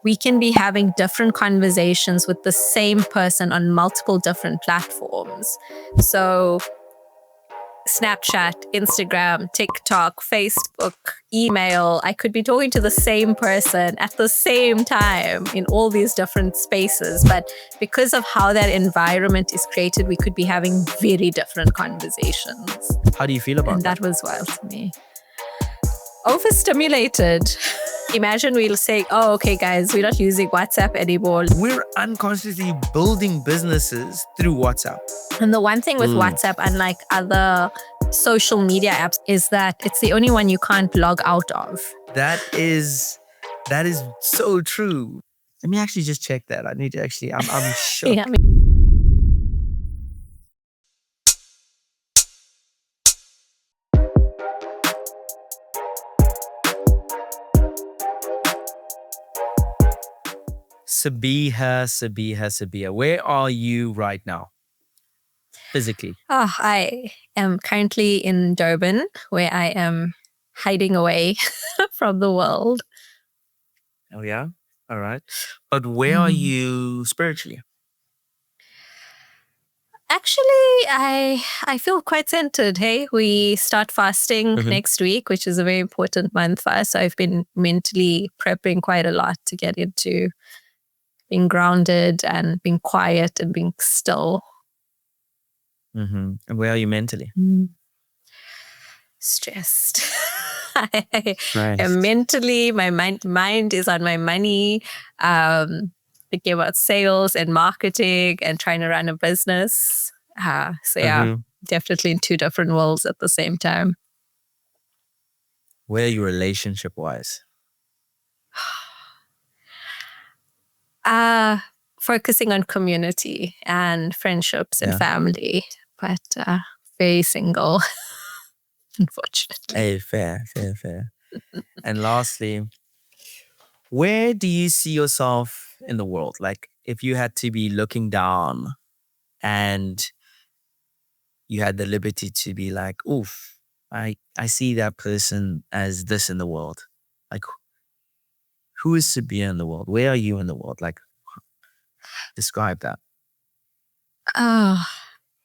we can be having different conversations with the same person on multiple different platforms. So Snapchat, Instagram, TikTok, Facebook, email. I could be talking to the same person at the same time in all these different spaces. But because of how that environment is created, we could be having very different conversations. How do you feel about that? And that was wild to me. Overstimulated. Imagine we'll say, oh, okay, guys, we're not using WhatsApp anymore. We're unconsciously building businesses through WhatsApp. And the one thing with WhatsApp, unlike other social media apps, is that it's the only one you can't log out of. That is so true. Let me actually just check that. I need to actually, I'm shook. Yeah. Sabiha, where are you right now? Physically? Oh, I am currently in Durban, where I am hiding away from the world. Oh, yeah? All right. But where are you spiritually? Actually, I feel quite centered. Hey, we start fasting next week, which is a very important month for us. So I've been mentally prepping quite a lot to get into being grounded and being quiet and being still. And where are you mentally? Stressed. I am mentally, my mind is on my money, thinking about sales and marketing and trying to run a business. So yeah, definitely in two different worlds at the same time. Where are you relationship-wise? Focusing on community and friendships and family, but very single, unfortunately. Hey, fair. And lastly, where do you see yourself in the world? Like, if you had to be looking down and you had the liberty to be like, oof, I see that person as this in the world. Like, who is Sabia in the world? Where are you in the world? Like, describe that.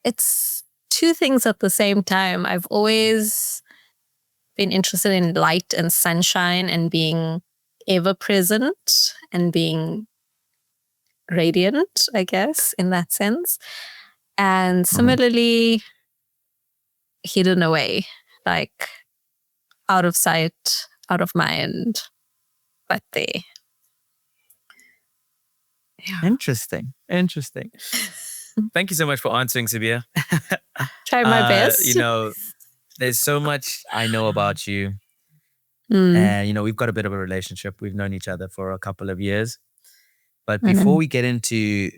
It's two things at the same time. I've always been interested in light and sunshine and being ever present and being radiant, I guess, in that sense. And similarly, hidden away, like out of sight, out of mind, but there. Yeah. Interesting. Thank you so much for answering, Sabia. Try my best. There's so much I know about you. And, we've got a bit of a relationship. We've known each other for a couple of years. But before we get into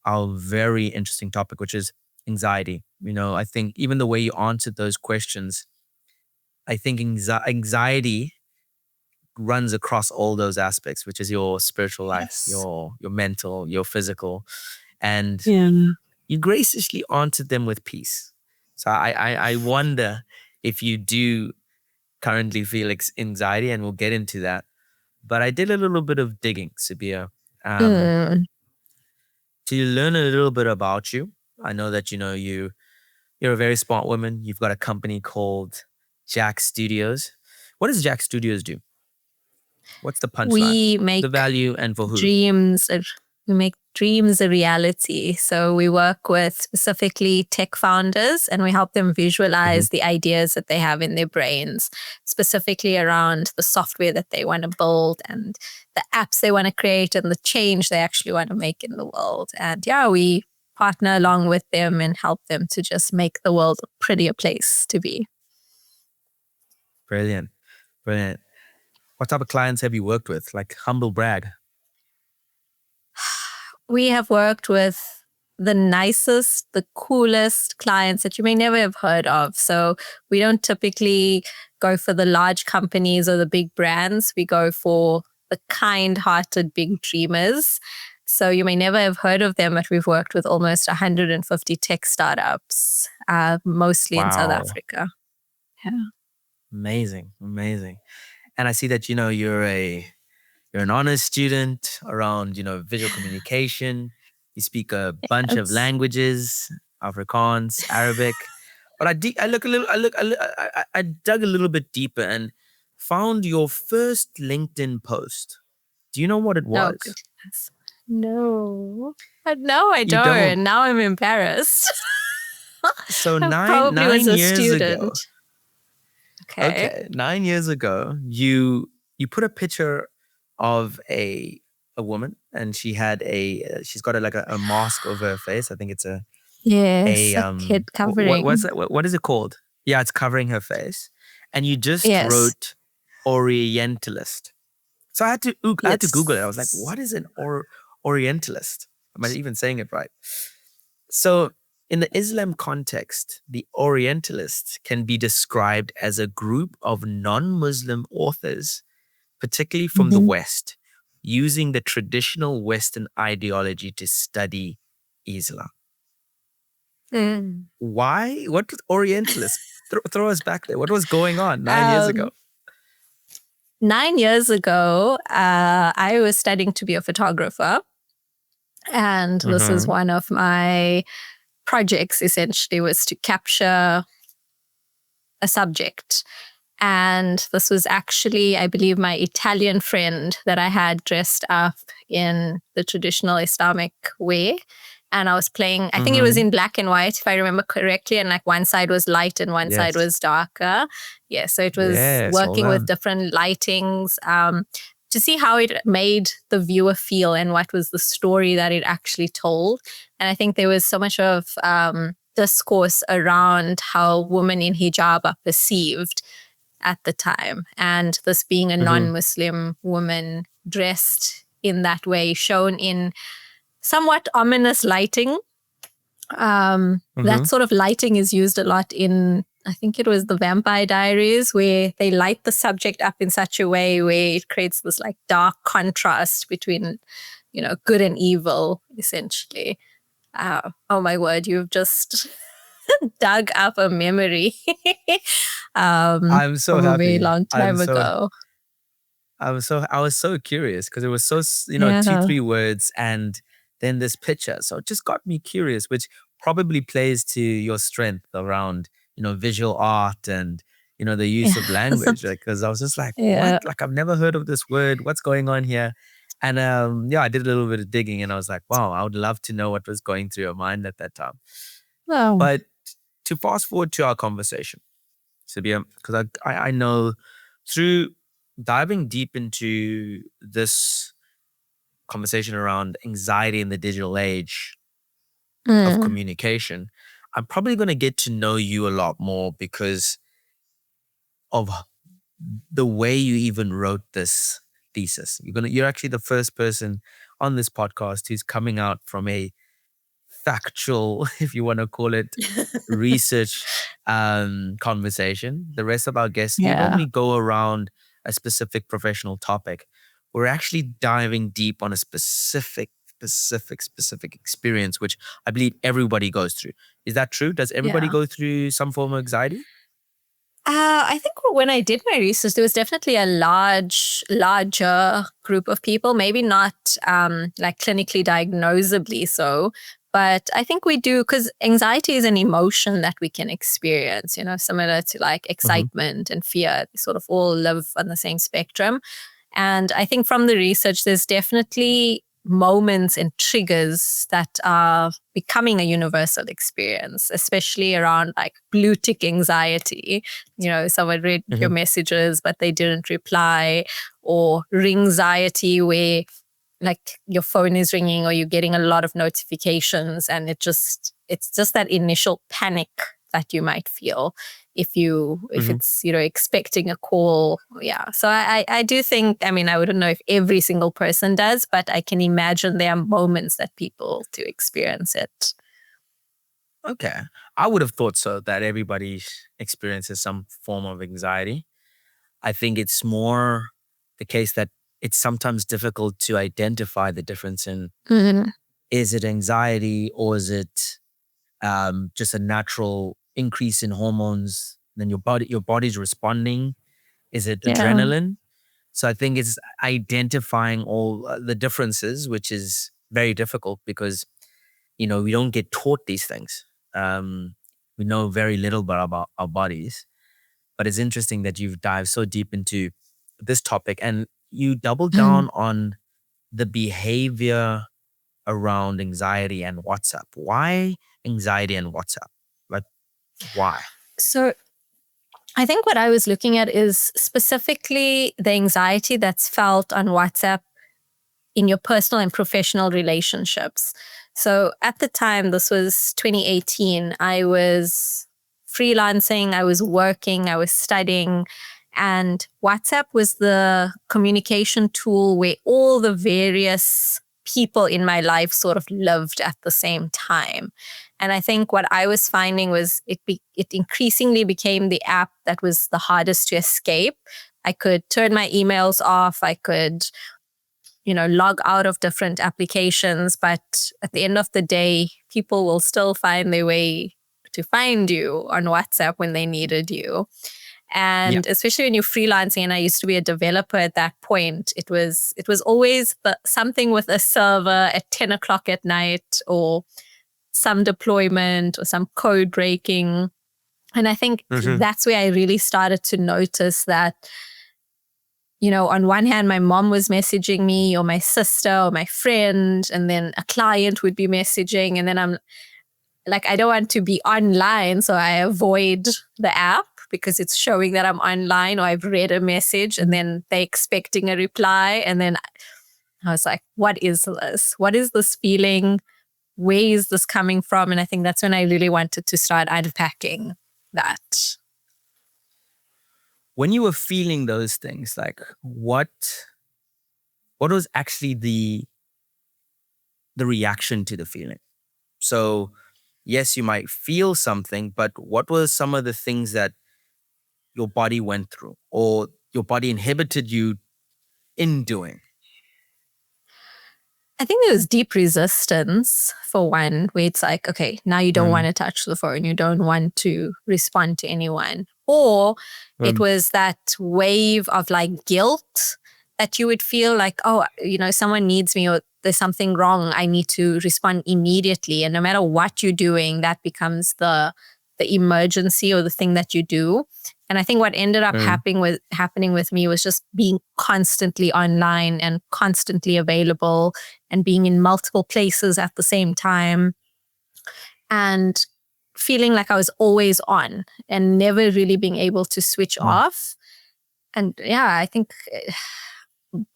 our very interesting topic, which is anxiety, I think even the way you answered those questions, I think anxiety runs across all those aspects, which is your spiritual life, your mental, your physical. And you graciously answered them with peace. So I wonder if you do currently feel anxiety, and we'll get into that. But I did a little bit of digging, Sabia, to learn a little bit about you. I know that, you're a very smart woman. You've got a company called Jack Studios. What does Jack Studios do? What's the punchline? We make the value and for who? We make dreams a reality. So we work with specifically tech founders and we help them visualize the ideas that they have in their brains, specifically around the software that they want to build and the apps they want to create and the change they actually want to make in the world. And we partner along with them and help them to just make the world a prettier place to be. Brilliant. What type of clients have you worked with? Like, humble brag. We have worked with the nicest, the coolest clients that you may never have heard of. So we don't typically go for the large companies or the big brands. We go for the kind-hearted big dreamers. So you may never have heard of them, but we've worked with almost 150 tech startups, mostly in South Africa. Yeah. Amazing. And I see that, you're You're an honors student around, visual communication. You speak a bunch of Yes. languages, Afrikaans, Arabic. But I dug a little bit deeper and found your first LinkedIn post. Do you know what it Oh, was? goodness. No. No, I You don't. don't. Now I'm embarrassed. So I nine probably was nine a years ago. student. Okay. Okay, 9 years ago, you put a picture of a woman, and she's got a mask over her face. I think it's Yes, a head what's covering. that? What is it called? Yeah, it's covering her face, and you just Yes. wrote Orientalist. So I had to Google it. I was like, Yes. what is an Orientalist? Am I even saying it right? So, in the Islam context, the Orientalists can be described as a group of non Muslim authors, particularly from the Mhm. West, using the traditional Western ideology to study Islam. Mm. Why? What was Orientalists? Throw us back there. What was going on 9 years ago? 9 years ago, I was studying to be a photographer. And this is one of my projects, essentially, was to capture a subject. And this was actually, I believe, my Italian friend that I had dressed up in the traditional Islamic way. And I was playing, I think it was in black and white, if I remember correctly. And like one side was light and one side was darker. Yeah, so it was Yes, working hold with on. different lightings to see how it made the viewer feel and what was the story that it actually told. And I think there was so much of discourse around how women in hijab are perceived at the time. And this being a non-Muslim woman dressed in that way, shown in somewhat ominous lighting. That sort of lighting is used a lot in, I think it was the Vampire Diaries, where they light the subject up in such a way where it creates this like dark contrast between, good and evil, essentially. Oh my word, you've just dug up a memory I'm so from a very happy. long time ago. I was so curious because it was so, two, Yeah. 3 words and then this picture. So it just got me curious, which probably plays to your strength around, visual art and, the use of language. Because I was just like, Yeah. what? Like, I've never heard of this word. What's going on here? And I did a little bit of digging and I was like, wow, I would love to know what was going through your mind at that time. Oh. But to fast forward to our conversation, Sibia, because I know through diving deep into this conversation around anxiety in the digital age of communication, I'm probably going to get to know you a lot more because of the way you even wrote this thesis. You're actually the first person on this podcast who's coming out from a factual, if you want to call it, research conversation. The rest of our guests, we Yeah. normally go around a specific professional topic. We're actually diving deep on a specific experience, which I believe everybody goes through. Is that true? Does everybody Yeah. go through some form of anxiety? I think when I did my research, there was definitely a larger group of people, maybe not like clinically diagnosably so, but I think we do, because anxiety is an emotion that we can experience, similar to like excitement and fear. They sort of all live on the same spectrum. And I think from the research, there's definitely moments and triggers that are becoming a universal experience, especially around like blue tick anxiety. Someone read your messages, but they didn't reply, or ringxiety, where like your phone is ringing or you're getting a lot of notifications and it's just that initial panic that you might feel if it's expecting a call. Yeah, so I do think, I wouldn't know if every single person does, but I can imagine there are moments that people do experience it. Okay, I would have thought so, that everybody experiences some form of anxiety. I think it's more the case that it's sometimes difficult to identify the difference in, is it anxiety or is it just a natural increase in hormones? Then your body's responding. Is it Yeah. adrenaline? So I think it's identifying all the differences, which is very difficult because, we don't get taught these things. We know very little about our bodies, but it's interesting that you've dived so deep into this topic and you double down on the behavior around anxiety and WhatsApp. Why anxiety and WhatsApp? Like, why? So I think what I was looking at is specifically the anxiety that's felt on WhatsApp in your personal and professional relationships. So at the time, this was 2018, I was freelancing, I was working, I was studying, and WhatsApp was the communication tool where all the various people in my life sort of lived at the same time. And I think what I was finding was it increasingly became the app that was the hardest to escape. I could turn my emails off. I could, log out of different applications. But at the end of the day, people will still find their way to find you on WhatsApp when they needed you. And especially when you're freelancing, and I used to be a developer at that point, it was always something with a server at 10 o'clock at night, or some deployment or some code breaking. And I think that's where I really started to notice that, on one hand, my mom was messaging me, or my sister, or my friend, and then a client would be messaging. And then I'm like, I don't want to be online, so I avoid the app because it's showing that I'm online, or I've read a message and then they're expecting a reply. And then I was like, what is this? What is this feeling? Where is this coming from? And I think that's when I really wanted to start unpacking that. When you were feeling those things, like what was actually the reaction to the feeling? So yes, you might feel something, but what were some of the things that your body went through or your body inhibited you in doing? I think there was deep resistance, for one, where it's like, okay, now you don't want to touch the phone. You don't want to respond to anyone. Or it was that wave of like guilt that you would feel like, oh, someone needs me, or there's something wrong. I need to respond immediately. And no matter what you're doing, that becomes the emergency or the thing that you do. And I think what ended up happening with me was just being constantly online and constantly available and being in multiple places at the same time and feeling like I was always on and never really being able to switch off. And I think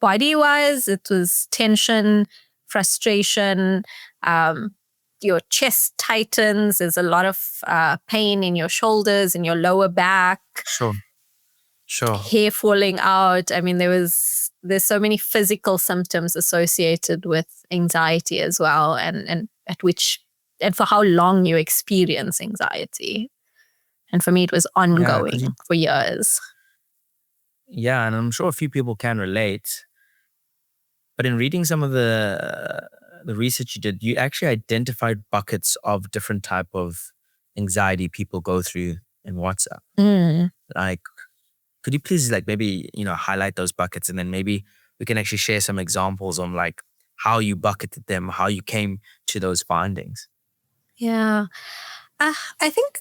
body-wise, it was tension, frustration, your chest tightens. There's a lot of pain in your shoulders and your lower back. Sure. Hair falling out. I mean, there's so many physical symptoms associated with anxiety as well, and for how long you experience anxiety. And for me, it was ongoing for years. Yeah, and I'm sure a few people can relate. But in reading some of the research you did, you actually identified buckets of different type of anxiety people go through in WhatsApp. Like, could you please maybe, highlight those buckets, and then maybe we can actually share some examples on like how you bucketed them, how you came to those findings? Yeah. I think,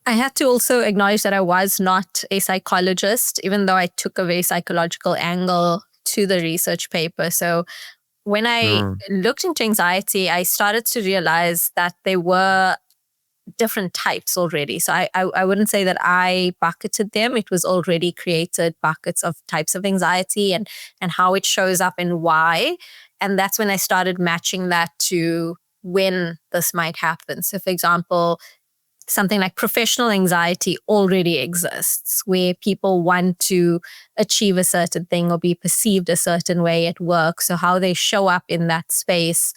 I had to also acknowledge that I was not a psychologist, even though I took a very psychological angle to the research paper. So when I looked into anxiety, I started to realize that there were different types already. So I wouldn't say that I bucketed them. It was already created buckets of types of anxiety and how it shows up and why. And that's when I started matching that to when this might happen. So for example, something like professional anxiety already exists, where people want to achieve a certain thing or be perceived a certain way at work. So how they show up in that space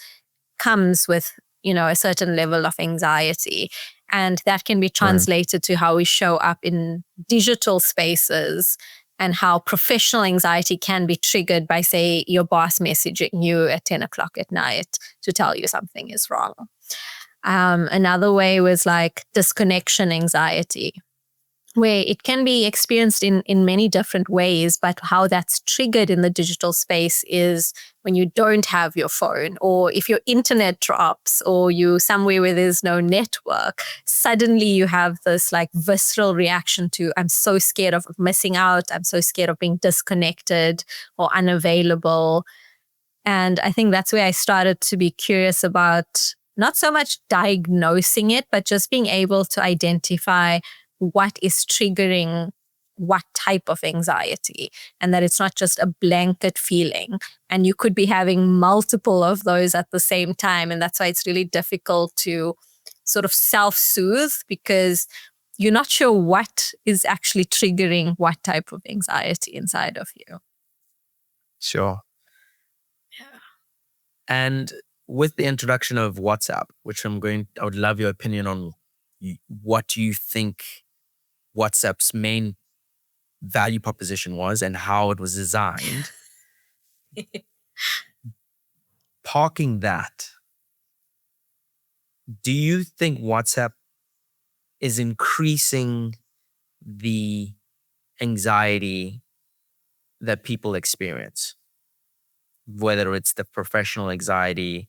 comes with, a certain level of anxiety. And that can be translated to how we show up in digital spaces and how professional anxiety can be triggered by, say, your boss messaging you at 10 o'clock at night to tell you something is wrong. Another way was like disconnection anxiety, where it can be experienced in many different ways, but how that's triggered in the digital space is when you don't have your phone, or if your internet drops, or you somewhere where there's no network, suddenly you have this like visceral reaction to, I'm so scared of missing out. I'm so scared of being disconnected or unavailable. And I think that's where I started to be curious about not so much diagnosing it, but just being able to identify what is triggering what type of anxiety, and that it's not just a blanket feeling. And you could be having multiple of those at the same time. And that's why it's really difficult to sort of self-soothe, because you're not sure what is actually triggering what type of anxiety inside of you. Sure. Yeah. And with the introduction of WhatsApp, which I would love your opinion on what you think WhatsApp's main value proposition was and how it was designed. Parking that, do you think WhatsApp is increasing the anxiety that people experience? Whether it's the professional anxiety,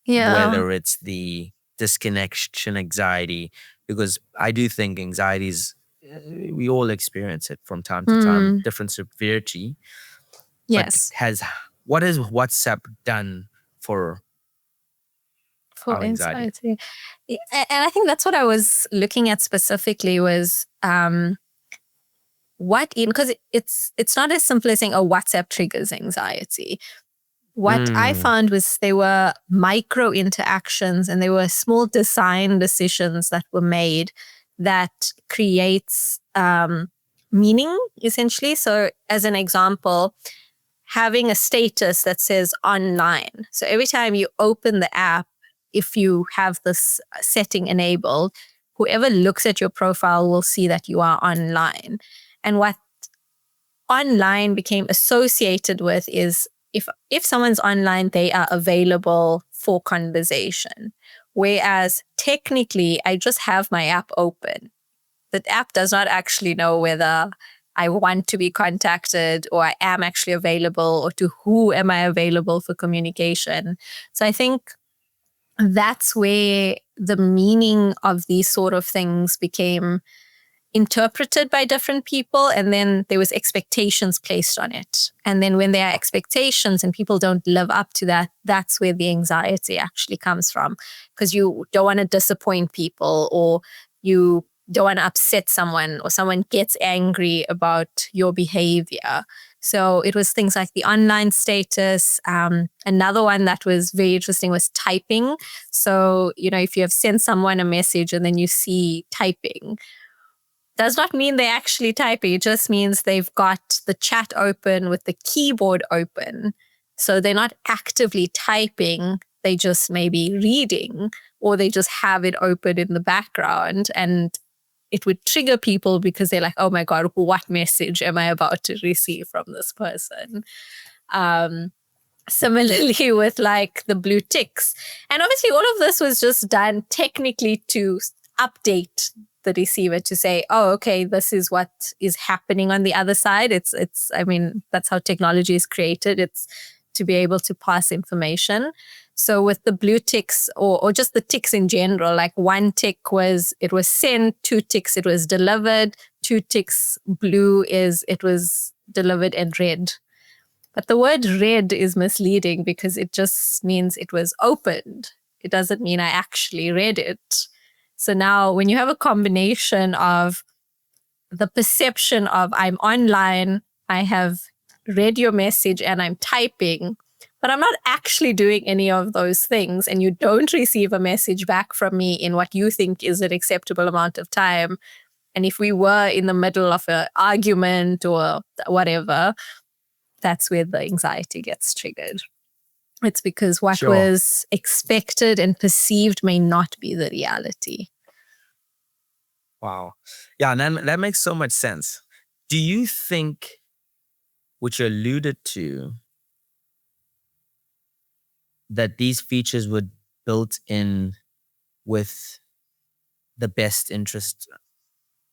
whether it's the disconnection anxiety, because I do think anxieties, we all experience it from time to time, different severity. Yes. But what has WhatsApp done for our anxiety? And I think that's what I was looking at specifically was because it's not as simple as saying, oh, WhatsApp triggers anxiety. What I found was there were micro interactions and there were small design decisions that were made that creates meaning, essentially. So as an example, having a status that says online. So every time you open the app, if you have this setting enabled, whoever looks at your profile will see that you are online. And what online became associated with is if someone's online, they are available for conversation. Whereas technically, I just have my app open. The app does not actually know whether I want to be contacted or I am actually available, or to who am I available for communication. So I think that's where the meaning of these sort of things became interpreted by different people, and then there was expectations placed on it. And then when there are expectations and people don't live up to that, that's where the anxiety actually comes from, because you don't want to disappoint people, or you don't want to upset someone, or someone gets angry about your behavior. So it was things like the online status. Another one that was very interesting was typing. So, if you have sent someone a message and then you see typing, does not mean they're actually typing. It just means they've got the chat open with the keyboard open. So they're not actively typing. They just may be reading, or they just have it open in the background. And it would trigger people because they're like, oh my God, what message am I about to receive from this person? Similarly with like the blue ticks. And obviously all of this was just done technically to update the receiver to say, oh, okay, this is what is happening on the other side. I mean, that's how technology is created. It's to be able to pass information. So with the blue ticks, or just the ticks in general, like one tick it was sent, two ticks, it was delivered, two ticks blue it was delivered and read. But the word read is misleading because it just means it was opened. It doesn't mean I actually read it. So now when you have a combination of the perception of I'm online, I have read your message and I'm typing, but I'm not actually doing any of those things, and you don't receive a message back from me in what you think is an acceptable amount of time. And if we were in the middle of an argument or whatever, that's where the anxiety gets triggered. It's because what was expected and perceived may not be the reality. Wow. Yeah, and that makes so much sense. Do you think, which you alluded to, that these features were built in with the best interest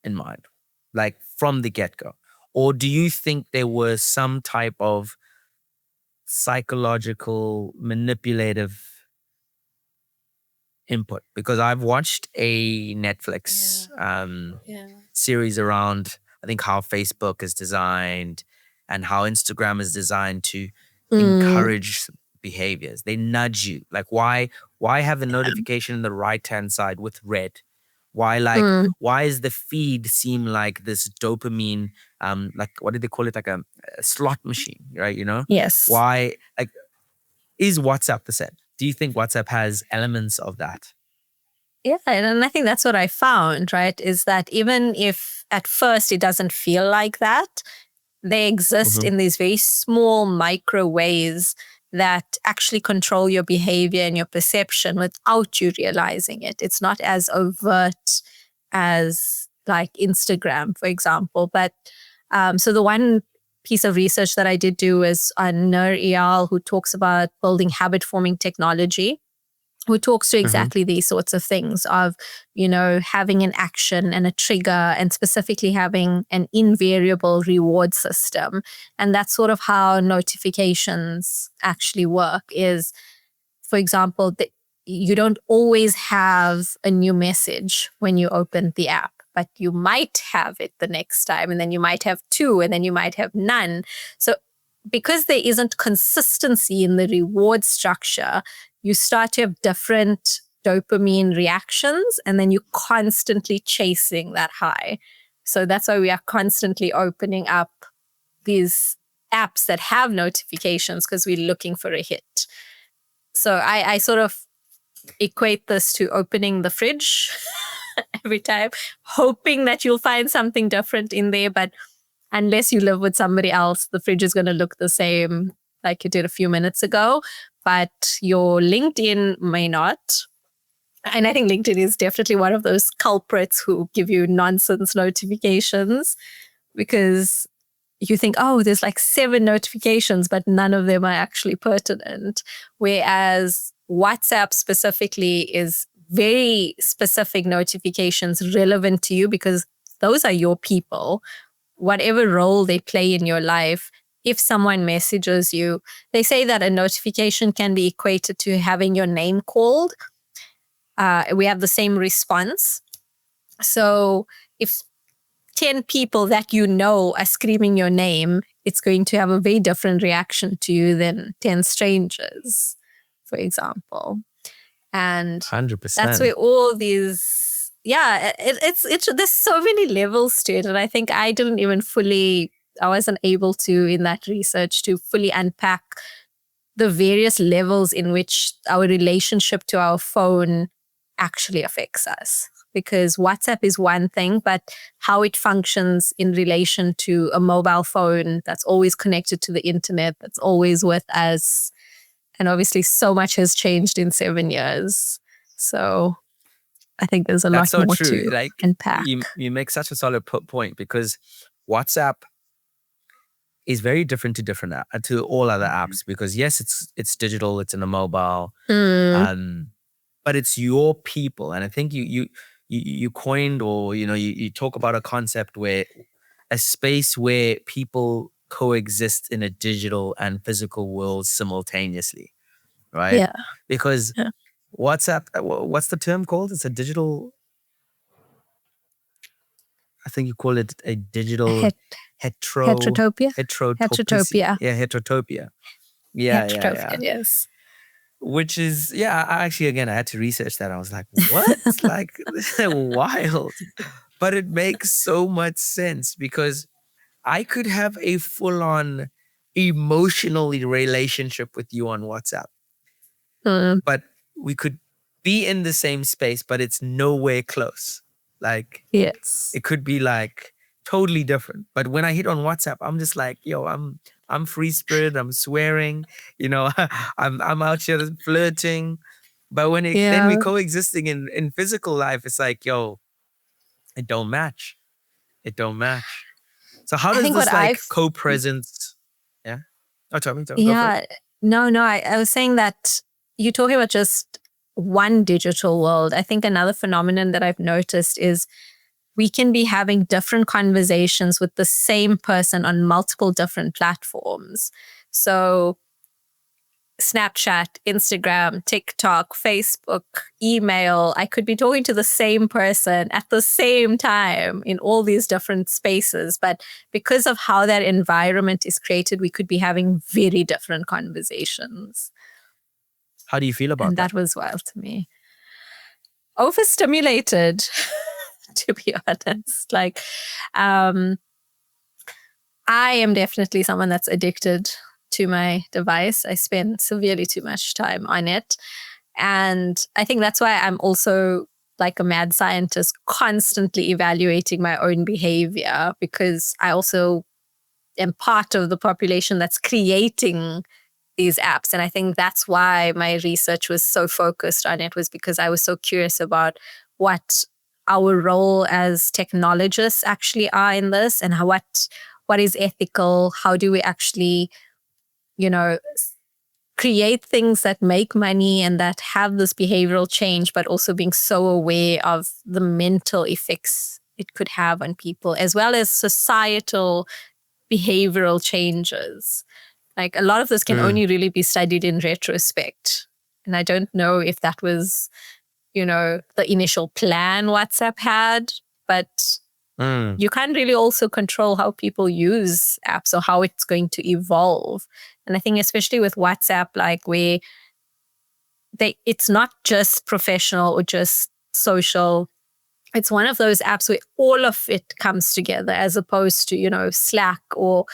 in mind? like from the get-go? Or do you think there was some type of psychological manipulative input? Because I've watched a Netflix series around, I think, how Facebook is designed and how Instagram is designed to encourage behaviors. They nudge you. Like, why have the notification in the right-hand side with red? Why is the feed seem like this dopamine, like, what did they call it? Like a slot machine, right? You know? Yes. Why, like, is WhatsApp the same? Do you think WhatsApp has elements of that? Yeah, and I think that's what I found, right? Is that even if at first it doesn't feel like that, they exist in these very small micro ways that actually control your behavior and your perception without you realizing it. It's not as overt as like Instagram, for example. But so the one piece of research that I did do was on Nur Eyal, who talks about building habit-forming technology, who talks to exactly these sorts of things of, you know, having an action and a trigger and specifically having an invariable reward system. And that's sort of how notifications actually work is, for example, you don't always have a new message when you open the app, but you might have it the next time, and then you might have two, and then you might have none. So because there isn't consistency in the reward structure, you start to have different dopamine reactions, and then you're constantly chasing that high. So that's why we are constantly opening up these apps that have notifications, because we're looking for a hit. So I sort of equate this to opening the fridge every time, hoping that you'll find something different in there. But unless you live with somebody else, the fridge is going to look the same like it did a few minutes ago. But your LinkedIn may not. And I think LinkedIn is definitely one of those culprits who give you nonsense notifications, because you think, oh, there's like 7 notifications, but none of them are actually pertinent. Whereas WhatsApp specifically is very specific notifications relevant to you, because those are your people. Whatever role they play in your life, if someone messages you, they say that a notification can be equated to having your name called. We have the same response. So if 10 people that you know are screaming your name, it's going to have a very different reaction to you than 10 strangers, for example. And 100%. That's where all these, it's there's so many levels to it. And I think I wasn't able to, in that research, to fully unpack the various levels in which our relationship to our phone actually affects us. Because WhatsApp is one thing, but how it functions in relation to a mobile phone that's always connected to the internet, that's always with us. And obviously so much has changed in 7 years. So I think there's a lot so more true. to Like, unpack. You make such a solid point, because WhatsApp is very different to all other apps, because yes, it's digital, it's in a mobile, but it's your people. And I think you coined, or you talk about a concept where a space where people coexist in a digital and physical world simultaneously, right? Yeah. Because WhatsApp, what's the term called? It's a digital, I think you call it a digital Heterotopia. Heterotopia. Yeah, heterotopia. Yeah. Yes. Which is, I actually, again, I had to research that. I was like, what? Like, wild. But it makes so much sense, because I could have a full-on emotional relationship with you on WhatsApp. But we could be in the same space, but it's nowhere close. Like, yes, it could be like totally different. But when I hit on WhatsApp, I'm just like, yo, I'm free spirit. I'm swearing, I'm out here flirting. But when then we coexisting in physical life, it's like, yo, it don't match. It don't match. So how does this like co-presence? Yeah. Oh, tell me. Yeah. No. I was saying that you're talking about just one digital world. I think another phenomenon that I've noticed is we can be having different conversations with the same person on multiple different platforms. So Snapchat, Instagram, TikTok, Facebook, email, I could be talking to the same person at the same time in all these different spaces. But because of how that environment is created, we could be having very different conversations. How do you feel about and that was wild to me. Overstimulated, to be honest. Like, I am definitely someone that's addicted to my device. I spend severely too much time on it. And I think that's why I'm also like a mad scientist, constantly evaluating my own behavior, because I also am part of the population that's creating these apps. And I think that's why my research was so focused on it, was because I was so curious about what our role as technologists actually are in this, and what is ethical. How do we actually, create things that make money and that have this behavioral change, but also being so aware of the mental effects it could have on people, as well as societal behavioral changes. Like, a lot of this can only really be studied in retrospect. And I don't know if that was, the initial plan WhatsApp had, but you can't really also control how people use apps or how it's going to evolve. And I think especially with WhatsApp, like where it's not just professional or just social. It's one of those apps where all of it comes together, as opposed to, Slack or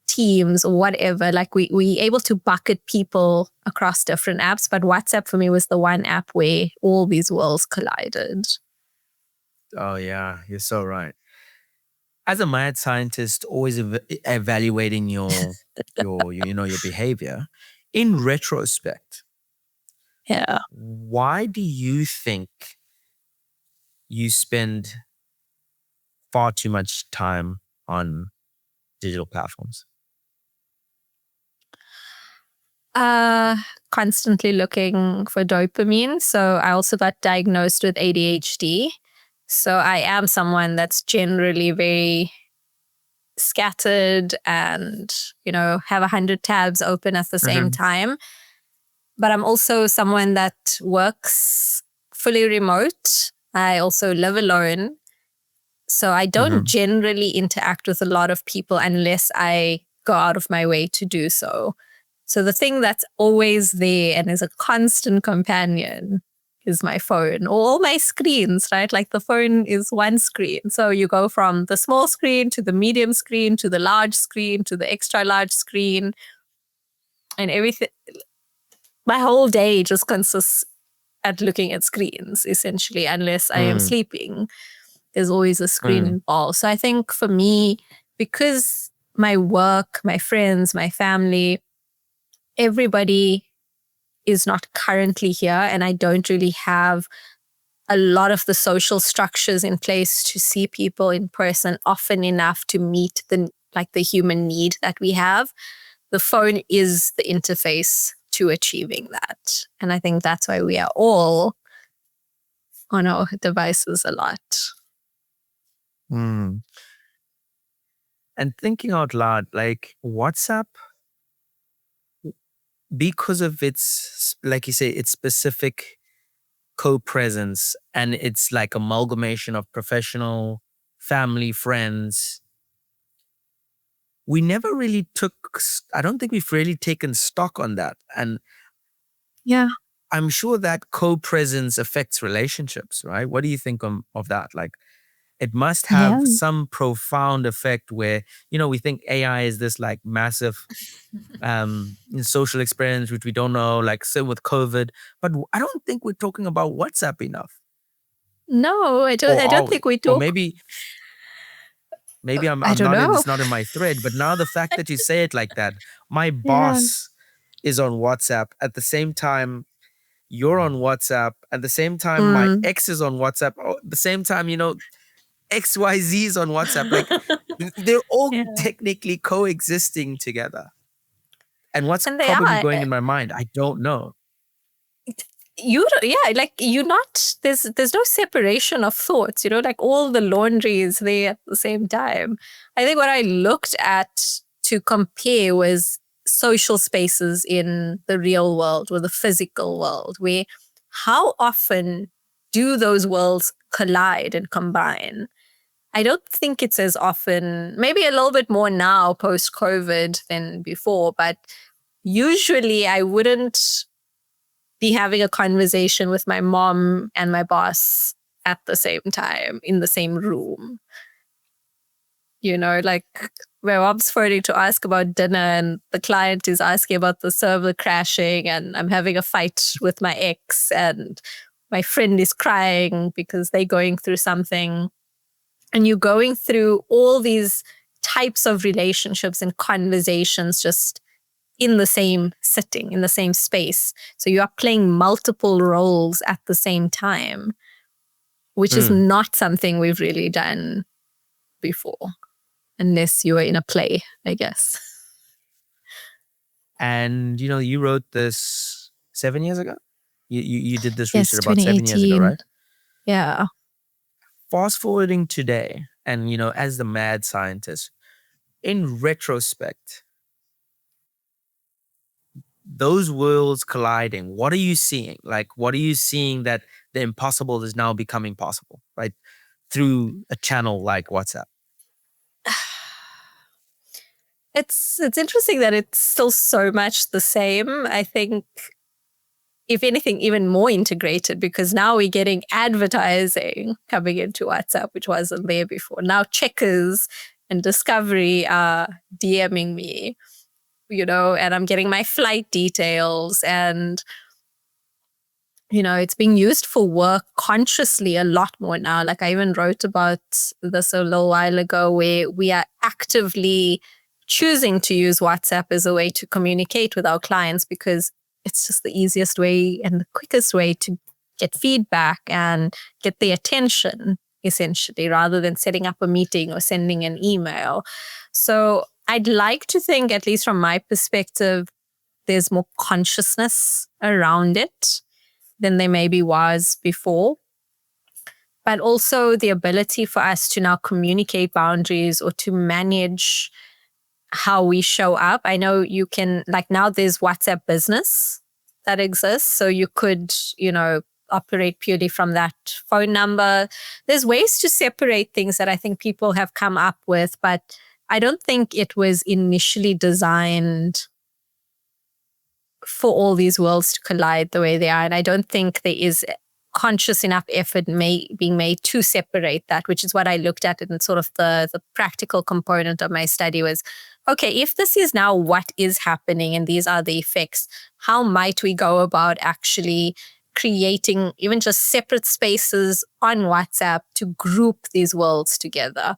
Teams or whatever. Like we able to bucket people across different apps, but WhatsApp for me was the one app where all these worlds collided. Oh yeah, you're so right. As a mad scientist, always evaluating your behavior in retrospect. Yeah. Why do you think you spend far too much time on digital platforms? Constantly looking for dopamine. So I also got diagnosed with ADHD. So I am someone that's generally very scattered and, have 100 tabs open at the same time. But I'm also someone that works fully remote. I also live alone. So I don't generally interact with a lot of people unless I go out of my way to do so. So the thing that's always there and is a constant companion is my phone, or all my screens, right? Like the phone is one screen. So you go from the small screen to the medium screen to the large screen to the extra large screen, and everything. My whole day just consists at looking at screens, essentially, unless I am sleeping. There's always a screen involved. So I think for me, because my work, my friends, my family, everybody is not currently here, and I don't really have a lot of the social structures in place to see people in person often enough to meet the human need that we have. The phone is the interface to achieving that. And I think that's why we are all on our devices a lot. And thinking out loud, like WhatsApp, because of its, like you say, its specific co-presence, and it's like amalgamation of professional, family, friends, we never really I don't think we've really taken stock on that. And yeah, I'm sure that co-presence affects relationships, right? What do you think of that? Like, it must have some profound effect where, we think AI is this like massive social experience, which we don't know, like same with COVID, but I don't think we're talking about WhatsApp enough. No, I don't think we talk. Or maybe I'm not it's not in my thread, but now the fact that you say it like that, my boss is on WhatsApp at the same time you're on WhatsApp, at the same time my ex is on WhatsApp, at the same time, XYZ is on WhatsApp. Like they're all technically coexisting together. And what's probably going in my mind, I don't know. there's no separation of thoughts, like all the laundry is there at the same time. I think what I looked at to compare was social spaces in the real world or the physical world, where how often do those worlds collide and combine? I don't think it's as often, maybe a little bit more now post COVID than before, but usually I wouldn't be having a conversation with my mom and my boss at the same time in the same room. Like my mom's phoning to ask about dinner and the client is asking about the server crashing and I'm having a fight with my ex and my friend is crying because they're going through something. And you're going through all these types of relationships and conversations just in the same setting, in the same space. So you are playing multiple roles at the same time, which is not something we've really done before, unless you were in a play, I guess. And, you wrote this 7 years ago? You did this Yes, research about 7 years ago, right? Yeah. Fast forwarding today, and, as the mad scientist, in retrospect, those worlds colliding, what are you seeing? Like, what are you seeing that the impossible is now becoming possible, right? Through a channel like WhatsApp. It's interesting that it's still so much the same. I think, if anything, even more integrated, because now we're getting advertising coming into WhatsApp, which wasn't there before. Now Checkers and Discovery are DMing me, and I'm getting my flight details, and it's being used for work consciously a lot more now. Like I even wrote about this a little while ago, where we are actively choosing to use WhatsApp as a way to communicate with our clients because it's just the easiest way and the quickest way to get feedback and get their attention, essentially, rather than setting up a meeting or sending an email. So I'd like to think, at least from my perspective, there's more consciousness around it than there maybe was before. But also the ability for us to now communicate boundaries or to manage how we show up. I know you can, like now there's WhatsApp Business that exists. So you could, operate purely from that phone number. There's ways to separate things that I think people have come up with, but I don't think it was initially designed for all these worlds to collide the way they are. And I don't think there is conscious enough effort being made to separate that, which is what I looked at in sort of the practical component of my study was, okay, if this is now what is happening and these are the effects, how might we go about actually creating even just separate spaces on WhatsApp to group these worlds together?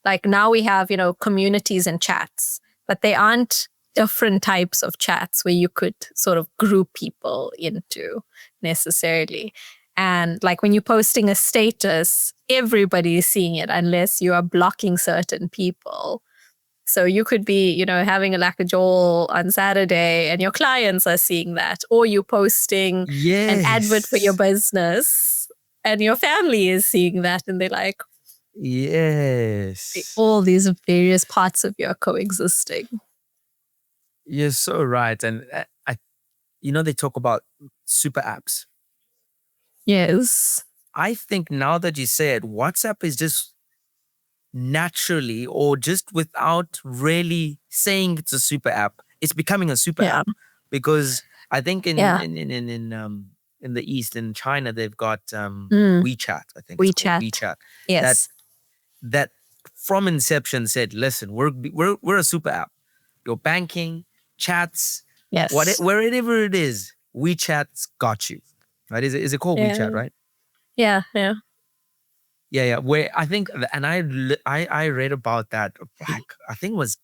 Like now we have, communities and chats, but they aren't different types of chats where you could sort of group people into necessarily. And like when you're posting a status, everybody is seeing it unless you are blocking certain people. So you could be, having a lack of Joel on Saturday and your clients are seeing that, or you're posting an advert for your business and your family is seeing that and they're like, yes, all these various parts of you are coexisting. You're so right. And they talk about super apps. Yes. I think now that you say it, WhatsApp is just naturally, or just without really saying it's a super app, it's becoming a super app. Because I think in the East, in China, they've got WeChat. I think it's called WeChat. Yes. That from inception said, listen, we're a super app. Your banking, chats, wherever it is, WeChat's got you. Right? Is it called WeChat, right? Yeah. Yeah. Where I think, and I read about that back, I think it was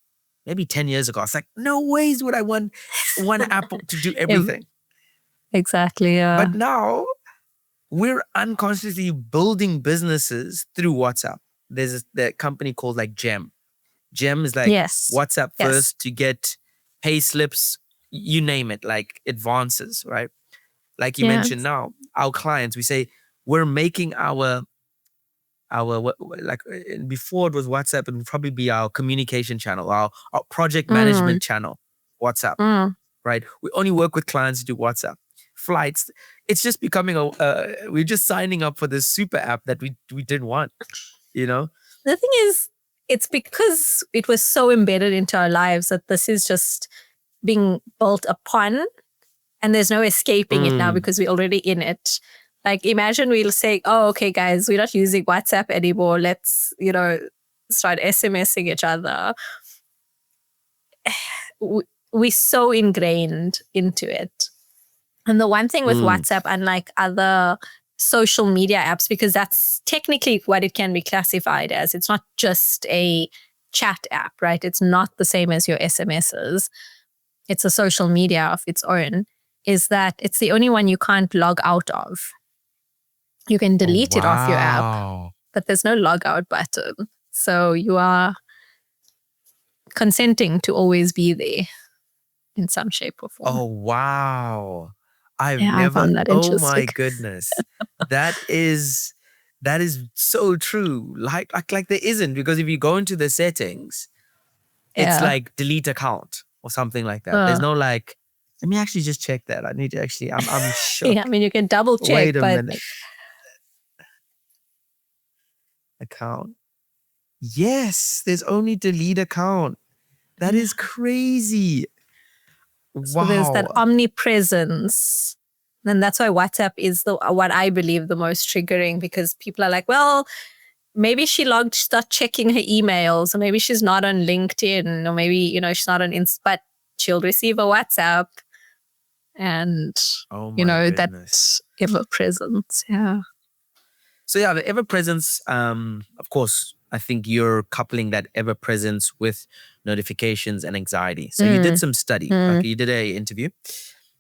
maybe 10 years ago. It's like, no ways would I want one app to do everything. Exactly, yeah. But now we're unconsciously building businesses through WhatsApp. There's that company called like Gem. Gem is like WhatsApp first to get pay slips, you name it, like advances, right? like you mentioned now, our clients, we say we're making our like before it was WhatsApp, it would probably be our communication channel, our project management channel, WhatsApp, right? We only work with clients who do WhatsApp. Flights, it's just becoming we're just signing up for this super app that we didn't want, you know? The thing is, it's because it was so embedded into our lives that this is just being built upon, and there's no escaping it now because we're already in it. Like, imagine we'll say, oh, okay, guys, we're not using WhatsApp anymore. Let's, start SMSing each other. We're so ingrained into it. And the one thing with WhatsApp, unlike other social media apps, because that's technically what it can be classified as, it's not just a chat app, right? It's not the same as your SMSs. It's a social media of its own, is that it's the only one you can't log out of. You can delete it off your app, but there's no log out button. So you are consenting to always be there in some shape or form. Oh, wow. I found that interesting. Oh my goodness. That is so true. Like there isn't, because if you go into the settings, it's like delete account or something like that. There's no like, let me actually just check that. I need to actually, I'm shook. Yeah, I mean, you can double check. Wait a minute. Account. Yes, there's only delete account. That is crazy. So there's that omnipresence. And that's why WhatsApp is what I believe the most triggering, because people are like, well, maybe start checking her emails, or maybe she's not on LinkedIn, or maybe, she's not on but she'll receive a WhatsApp, and, that ever presence. Yeah. So yeah, the ever presence, of course, I think you're coupling that ever presence with notifications and anxiety. So you did some study, like you did a interview,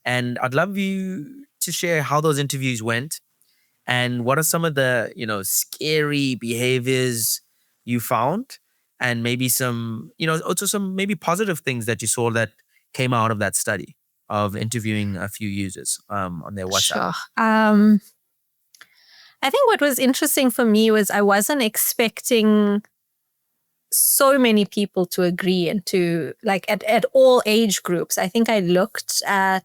and I'd love you to share how those interviews went and what are some of the, scary behaviors you found, and maybe some, also some maybe positive things that you saw that came out of that study of interviewing a few users on their WhatsApp. Sure. I think what was interesting for me was I wasn't expecting so many people to agree, and to like at all age groups. I think I looked at,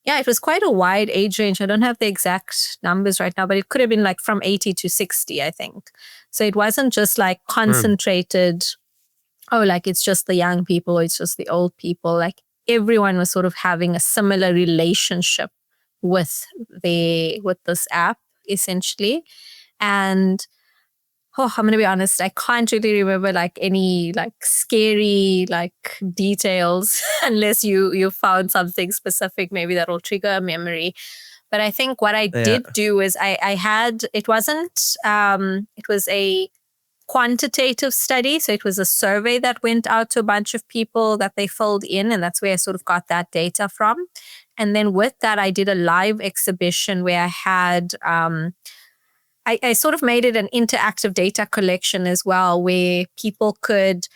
it was quite a wide age range. I don't have the exact numbers right now, but it could have been like from 80 to 60, I think. So it wasn't just like concentrated, like it's just the young people or it's just the old people. Like everyone was sort of having a similar relationship with this app, essentially. And I'm going to be honest, I can't really remember like any like scary like details unless you found something specific maybe that will trigger a memory. But I think what I did do is I had, it wasn't, it was a quantitative study. So it was a survey that went out to a bunch of people that they filled in, and that's where I sort of got that data from. And then with that, I did a live exhibition where I had, I sort of made it an interactive data collection as well, where people could,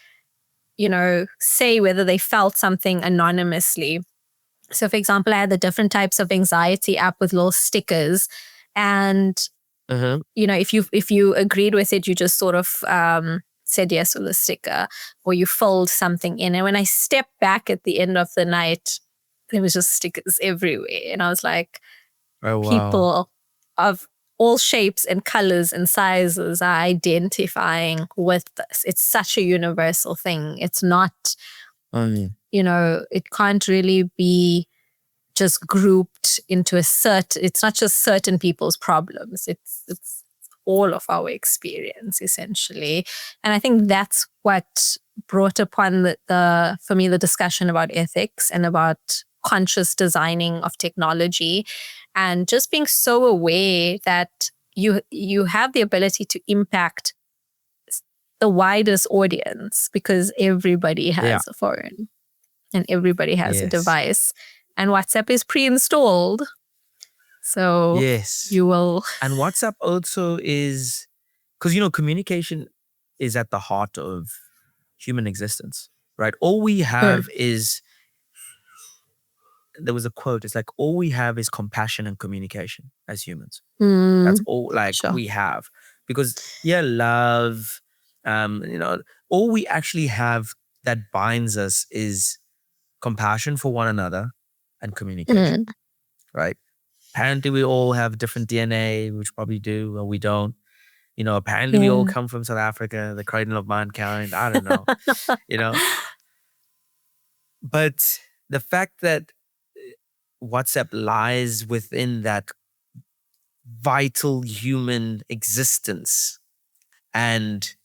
say whether they felt something anonymously. So for example, I had the different types of anxiety app with little stickers, and if you agreed with it, you just sort of said yes with a sticker, or you filled something in. And when I stepped back at the end of the night, there was just stickers everywhere. And I was like, people of all shapes and colors and sizes are identifying with this. It's such a universal thing. It's not, it can't really be just grouped into it's not just certain people's problems. It's all of our experience, essentially. And I think that's what brought upon for me, the discussion about ethics and about conscious designing of technology, and just being so aware that you have the ability to impact the widest audience, because everybody has a phone and everybody has a device, and WhatsApp is pre-installed. So you will. And WhatsApp also is, because, communication is at the heart of human existence, right? All we have is there was a quote. It's like, all we have is compassion and communication as humans. Mm, That's all like sure. we have. Because love, all we actually have that binds us is compassion for one another and communication, right? Apparently we all have different DNA, which probably do, or we don't. Apparently we all Yeah. come from South Africa, the cradle of mankind. I don't know, you know. But the fact that WhatsApp lies within that vital human existence, and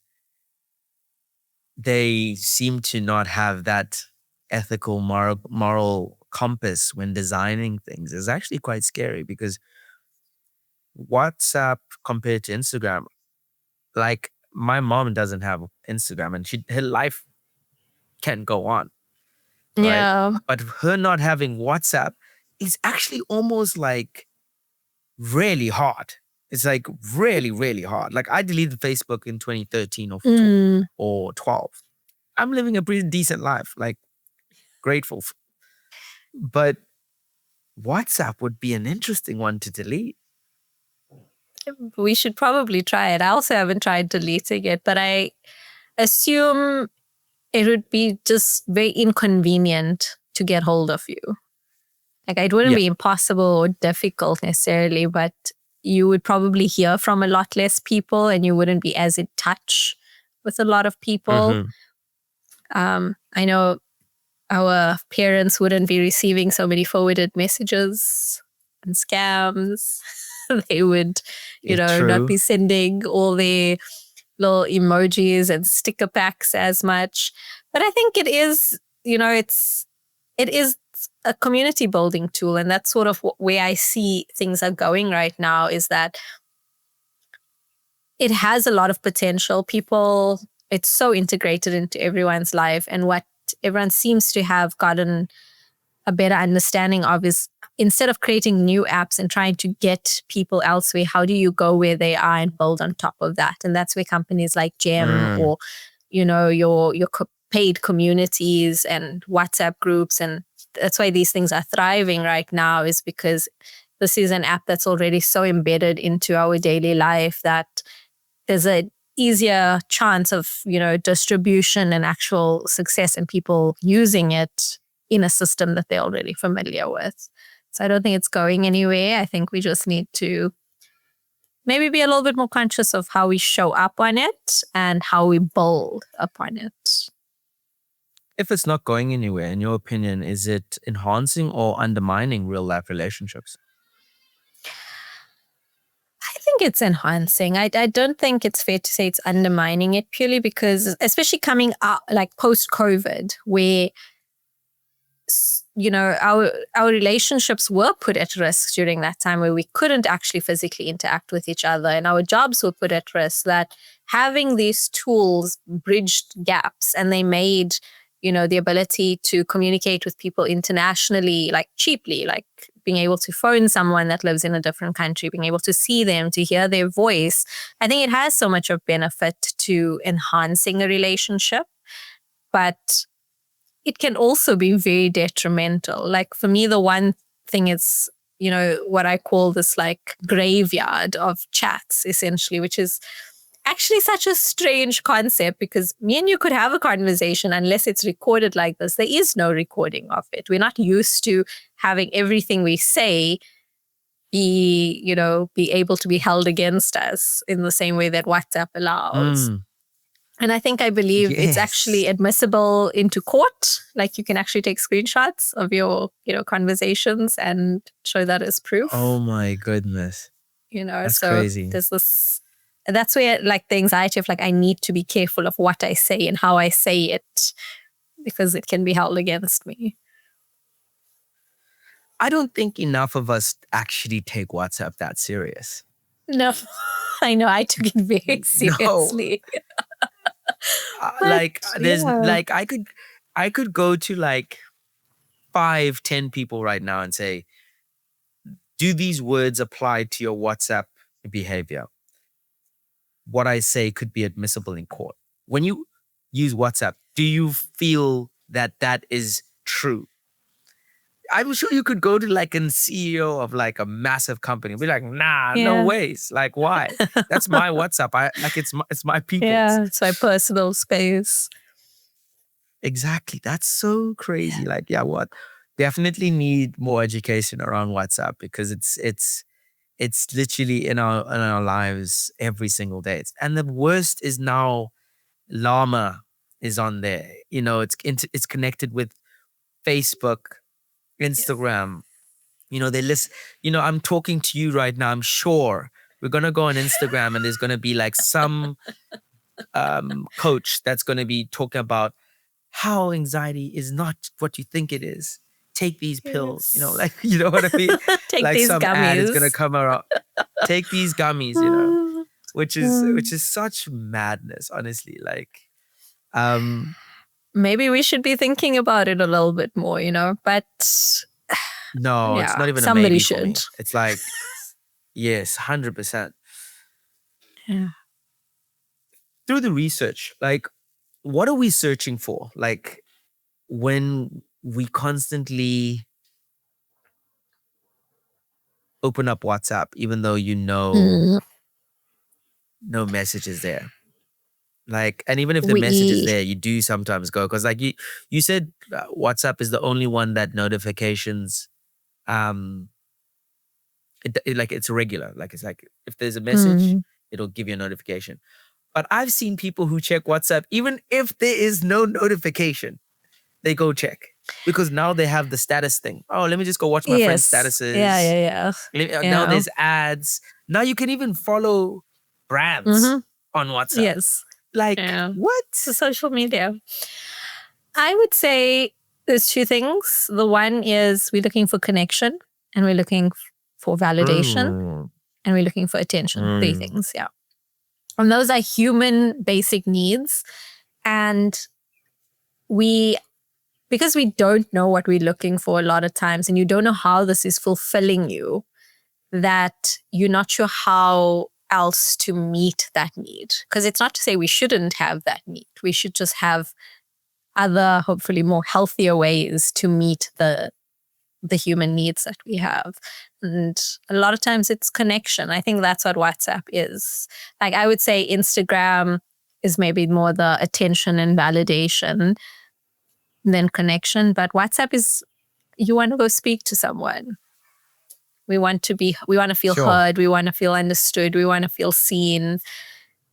they seem to not have that ethical, moral compass when designing things, is actually quite scary, because WhatsApp compared to Instagram, like my mom doesn't have Instagram and her life can go on, right? Yeah. But her not having WhatsApp is actually almost like really hard. It's like really, really hard. Like I deleted Facebook in 2013 or 12. I'm living a pretty decent life, like grateful. But WhatsApp would be an interesting one to delete. We should probably try it. I also haven't tried deleting it, but I assume it would be just very inconvenient to get hold of you. Like it wouldn't be impossible or difficult necessarily, but you would probably hear from a lot less people and you wouldn't be as in touch with a lot of people. I know our parents wouldn't be receiving so many forwarded messages and scams. They would, not be sending all their little emojis and sticker packs as much. But I think it is, it is a community building tool. And that's sort of where I see things are going right now, is that it has a lot of potential. It's so integrated into everyone's life. And what everyone seems to have gotten a better understanding of is, instead of creating new apps and trying to get people elsewhere, how do you go where they are and build on top of that? And that's where companies like Gem or, your paid communities and WhatsApp groups, and that's why these things are thriving right now, is because this is an app that's already so embedded into our daily life that there's an easier chance of, distribution and actual success and people using it in a system that they're already familiar with. So I don't think it's going anywhere. I think we just need to maybe be a little bit more conscious of how we show up on it and how we build upon it. If it's not going anywhere, in your opinion, is it enhancing or undermining real life relationships? I think it's enhancing. I don't think it's fair to say it's undermining it, purely because, especially coming out like post-COVID, where our relationships were put at risk during that time, where we couldn't actually physically interact with each other, and our jobs were put at risk, that having these tools bridged gaps, and they made, the ability to communicate with people internationally, like cheaply, like being able to phone someone that lives in a different country, being able to see them, to hear their voice. I think it has so much of benefit to enhancing a relationship, but it can also be very detrimental. Like for me, the one thing is, what I call this like graveyard of chats, essentially, which is actually such a strange concept, because me and you could have a conversation unless it's recorded like this. There is no recording of it. We're not used to having everything we say be able to be held against us in the same way that WhatsApp allows. And I believe it's actually admissible into court. Like you can actually take screenshots of your, conversations and show that as proof. Oh my goodness. That's so crazy. There's this, and that's where like the anxiety of like, I need to be careful of what I say and how I say it, because it can be held against me. I don't think enough of us actually take WhatsApp that serious. No, I know. I took it very seriously. I could go to like 5-10 people right now and say, do these words apply to your WhatsApp behavior? What I say could be admissible in court. When you use WhatsApp, do you feel that that is true? I'm sure you could go to like a CEO of like a massive company and be like, nah, Yeah. no ways. Like, why? That's my WhatsApp. It's my people's. Yeah, it's my personal space. Exactly. That's so crazy. Like, yeah, what? Definitely need more education around WhatsApp because it's literally in our lives every single day. And the worst is now Llama is on there. You know, it's connected with Facebook, Instagram. You know, they list. You know, I'm talking to you right now. I'm sure we're gonna go on Instagram and there's gonna be like some coach that's gonna be talking about how anxiety is not what you think it is. Take these pills, you know, like, you know what I mean? Take Like these some ad is gonna gummies. come around. Take these gummies, you know, which is such madness, honestly. Like, Maybe we should be thinking about it a little bit more, you know, but no, it's yeah, not even a somebody maybe should. for me. It's like, yes, 100%. Yeah. Through the research, like, what are we searching for? Like, when we constantly open up WhatsApp, even though you know no message is there. Like, and even if the message is there, you do sometimes go, because like you said, WhatsApp is the only one that notifications, like it's regular. Like it's like if there's a message, it'll give you a notification. But I've seen people who check WhatsApp even if there is no notification, they go check because now they have the status thing. Oh, let me just go watch my friend's statuses. Yeah. Now there's ads. Now you can even follow brands on WhatsApp. Yes. Like, what? The social media. I would say there's two things. The one is we're looking for connection and we're looking for validation and we're looking for attention. 3 things, yeah. And those are human basic needs. And because we don't know what we're looking for a lot of times and you don't know how this is fulfilling you, that you're not sure how else to meet that need. Because it's not to say we shouldn't have that need. We should just have other, hopefully more healthier ways to meet the human needs that we have. And a lot of times it's connection. I think that's what WhatsApp is. Like I would say Instagram is maybe more the attention and validation than connection. But WhatsApp is, you want to go speak to someone. We want to feel heard. We want to feel understood. We want to feel seen.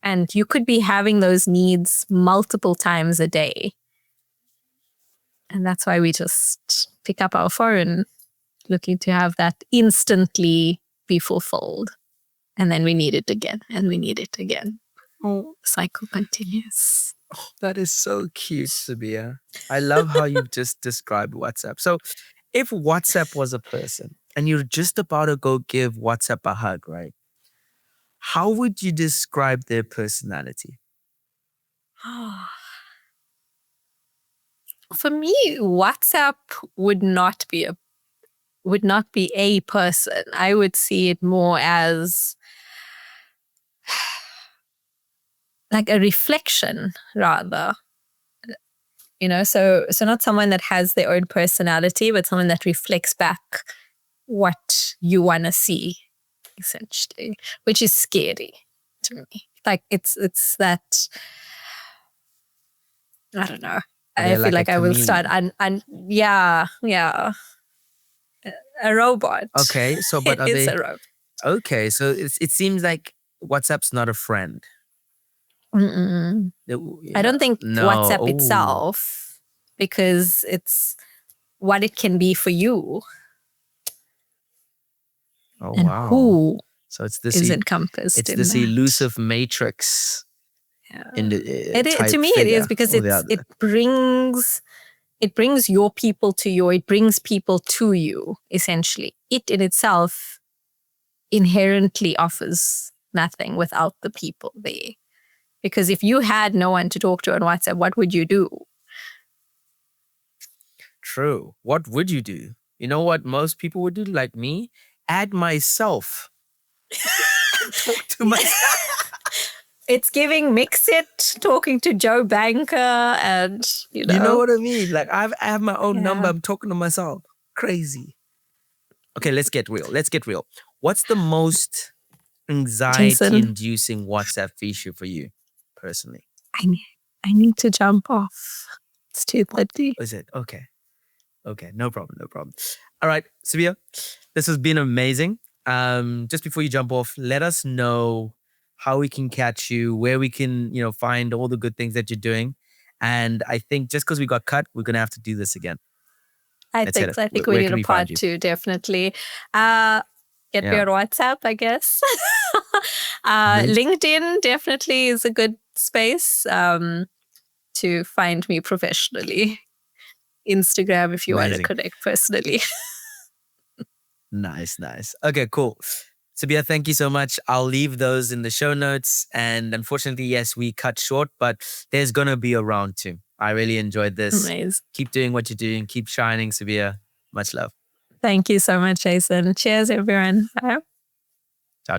And you could be having those needs multiple times a day. And that's why we just pick up our phone looking to have that instantly be fulfilled. And then we need it again and we need it again. Oh, cycle continues. Oh, that is so cute, Sabia. I love how you've just described WhatsApp. So if WhatsApp was a person and you're just about to go give WhatsApp a hug, right? How would you describe their personality? For me, WhatsApp would not be a person. I would see it more as like a reflection rather. You know, so not someone that has their own personality, but someone that reflects back what you want to see, essentially, which is scary to me. Like it's that, I don't know. I feel like I will start yeah. A robot. Okay, so but are they? A robot. Okay, so it seems like WhatsApp's not a friend. I don't think WhatsApp itself, because it's what it can be for you. Oh, and wow. Who so it's this is encompassed it's in this that. Elusive matrix. In the to me it is, because it brings your people to you. It brings people to you, essentially. It in itself inherently offers nothing without the people there. Because if you had no one to talk to on WhatsApp, what would you do? True. What would you do? You know what most people would do, like me? Add myself. Talk to myself. It's giving Mix-It, talking to Joe Banker, and You know what I mean? Like I have my own number. I'm talking to myself. crazy. Okay, let's get real. What's the most anxiety-inducing WhatsApp feature for you personally? I need to jump off. It's 2:30. Is it? Okay. No problem. All right, Sabia, this has been amazing. Just before you jump off, let us know how we can catch you, where we can, find all the good things that you're doing. And I think just because we got cut, we're going to have to do this again. I think we need a part 2, definitely. Get me on WhatsApp, I guess. LinkedIn definitely is a good space to find me professionally. Instagram if you want to connect personally. Nice. Okay, cool. Sabia, thank you so much. I'll leave those in the show notes. And unfortunately, yes, we cut short, but there's going to be a round 2. I really enjoyed this. Amazing. Keep doing what you're doing. Keep shining, Sabia. Much love. Thank you so much, Jason. Cheers, everyone. Bye. Ciao.